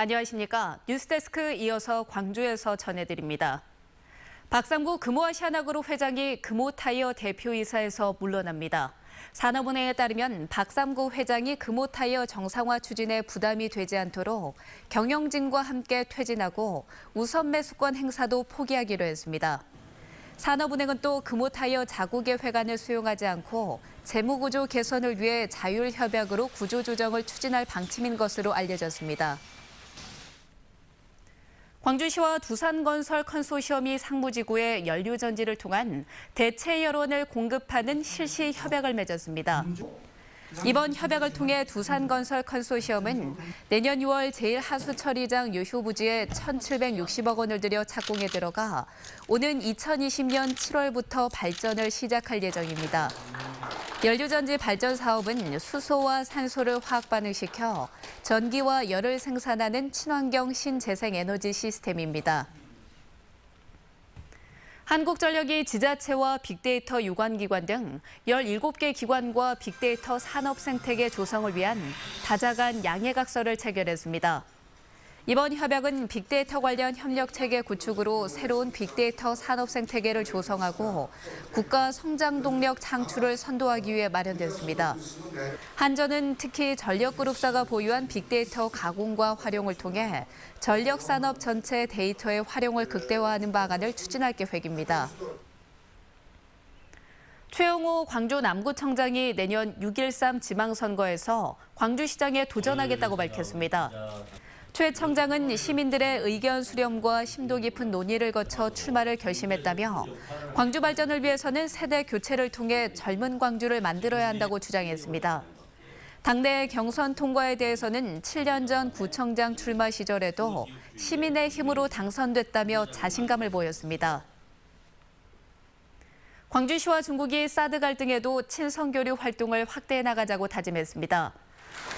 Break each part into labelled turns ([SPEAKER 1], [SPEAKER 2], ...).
[SPEAKER 1] 안녕하십니까. 뉴스데스크 이어서 광주에서 전해드립니다. 박상구 금호아시아나그룹 회장이 금호타이어 대표이사에서 물러납니다. 산업은행에 따르면 박상구 회장이 금호타이어 정상화 추진에 부담이 되지 않도록 경영진과 함께 퇴진하고 우선 매수권 행사도 포기하기로 했습니다. 산업은행은 또 금호타이어 자국의 회관을 수용하지 않고 재무구조 개선을 위해 자율협약으로 구조조정을 추진할 방침인 것으로 알려졌습니다. 광주시와 두산건설 컨소시엄이 상무지구에 연료전지를 통한 대체 열원을 공급하는 실시 협약을 맺었습니다. 이번 협약을 통해 두산건설 컨소시엄은 내년 6월 제1하수처리장 유휴 부지에 1,760억 원을 들여 착공에 들어가 오는 2020년 7월부터 발전을 시작할 예정입니다. 연료전지 발전 사업은 수소와 산소를 화학 반응시켜 전기와 열을 생산하는 친환경 신재생에너지 시스템입니다. 한국전력이 지자체와 빅데이터 유관기관 등 17개 기관과 빅데이터 산업생태계 조성을 위한 다자간 양해각서를 체결했습니다. 이번 협약은 빅데이터 관련 협력체계 구축으로 새로운 빅데이터 산업생태계를 조성하고 국가 성장 동력 창출을 선도하기 위해 마련됐습니다. 한전은 특히 전력그룹사가 보유한 빅데이터 가공과 활용을 통해 전력산업 전체 데이터의 활용을 극대화하는 방안을 추진할 계획입니다. 최영호 광주 남구청장이 내년 6.13 지방선거에서 광주시장에 도전하겠다고 밝혔습니다. 최 청장은 시민들의 의견 수렴과 심도 깊은 논의를 거쳐 출마를 결심했다며 광주 발전을 위해서는 세대 교체를 통해 젊은 광주를 만들어야 한다고 주장했습니다. 당내 경선 통과에 대해서는 7년 전 구청장 출마 시절에도 시민의 힘으로 당선됐다며 자신감을 보였습니다. 광주시와 중국이 사드 갈등에도 친선교류 활동을 확대해 나가자고 다짐했습니다.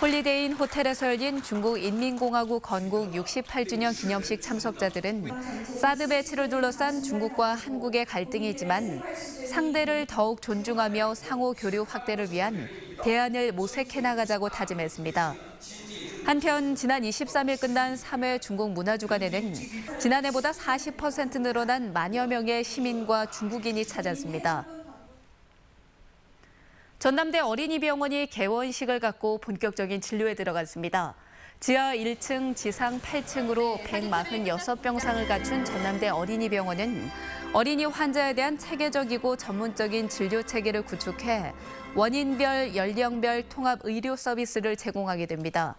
[SPEAKER 1] 홀리데이인 호텔에서 열린 중국 인민공화국 건국 68주년 기념식 참석자들은 사드 배치를 둘러싼 중국과 한국의 갈등이지만 상대를 더욱 존중하며 상호 교류 확대를 위한 대안을 모색해 나가자고 다짐했습니다. 한편 지난 23일 끝난 3회 중국 문화주간에는 지난해보다 40% 늘어난 만여 명의 시민과 중국인이 찾았습니다. 전남대 어린이병원이 개원식을 갖고 본격적인 진료에 들어갔습니다. 지하 1층, 지상 8층으로 146병상을 갖춘 전남대 어린이병원은 어린이 환자에 대한 체계적이고 전문적인 진료 체계를 구축해 원인별, 연령별 통합 의료 서비스를 제공하게 됩니다.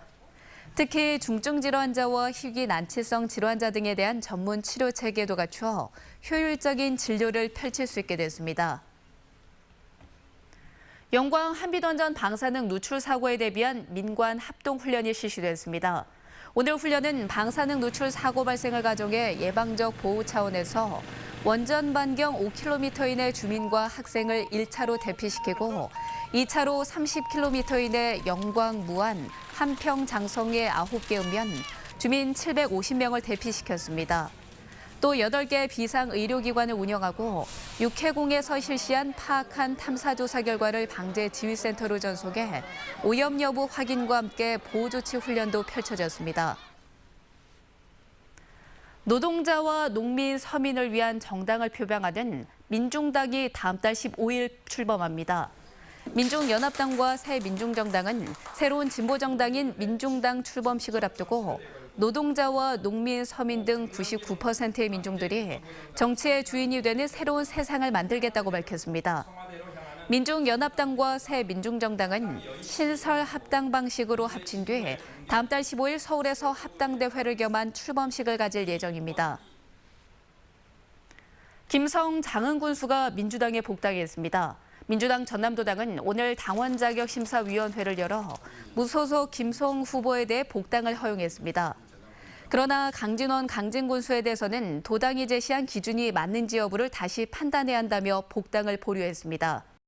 [SPEAKER 1] 특히 중증 질환자와 희귀 난치성 질환자 등에 대한 전문 치료 체계도 갖추어 효율적인 진료를 펼칠 수 있게 됐습니다. 영광 한비던전 방사능 누출 사고에 대비한 민관 합동훈련이 실시됐습니다. 오늘 훈련은 방사능 누출 사고 발생을 가정해 예방적 보호 차원에서 원전 반경 5km 이내 주민과 학생을 1차로 대피시키고 2차로 30km 이내 영광, 무안, 한평, 장성의 9개 읍면 주민 750명을 대피시켰습니다. 또 8개 비상의료기관을 운영하고 육해공에서 실시한 파악한 탐사조사 결과를 방재지휘센터로 전송해 오염 여부 확인과 함께 보호조치 훈련도 펼쳐졌습니다. 노동자와 농민, 서민을 위한 정당을 표방하는 민중당이 다음 달 15일 출범합니다. 민중연합당과 새민중정당은 새로운 진보정당인 민중당 출범식을 앞두고 노동자와 농민, 서민 등 99%의 민중들이 정치의 주인이 되는 새로운 세상을 만들겠다고 밝혔습니다. 민중연합당과 새민중정당은 신설 합당 방식으로 합친 뒤 다음 달 15일 서울에서 합당대회를 겸한 출범식을 가질 예정입니다. 김성 장흥 군수가 민주당에 복당했습니다. 민주당 전남도당은 오늘 당원자격심사위원회를 열어 무소속 김성 후보에 대해 복당을 허용했습니다. 그러나 강진원 강진군수에 대해서는 도당이 제시한 기준이 맞는지 여부를 다시 판단해야 한다며 복당을 보류했습니다.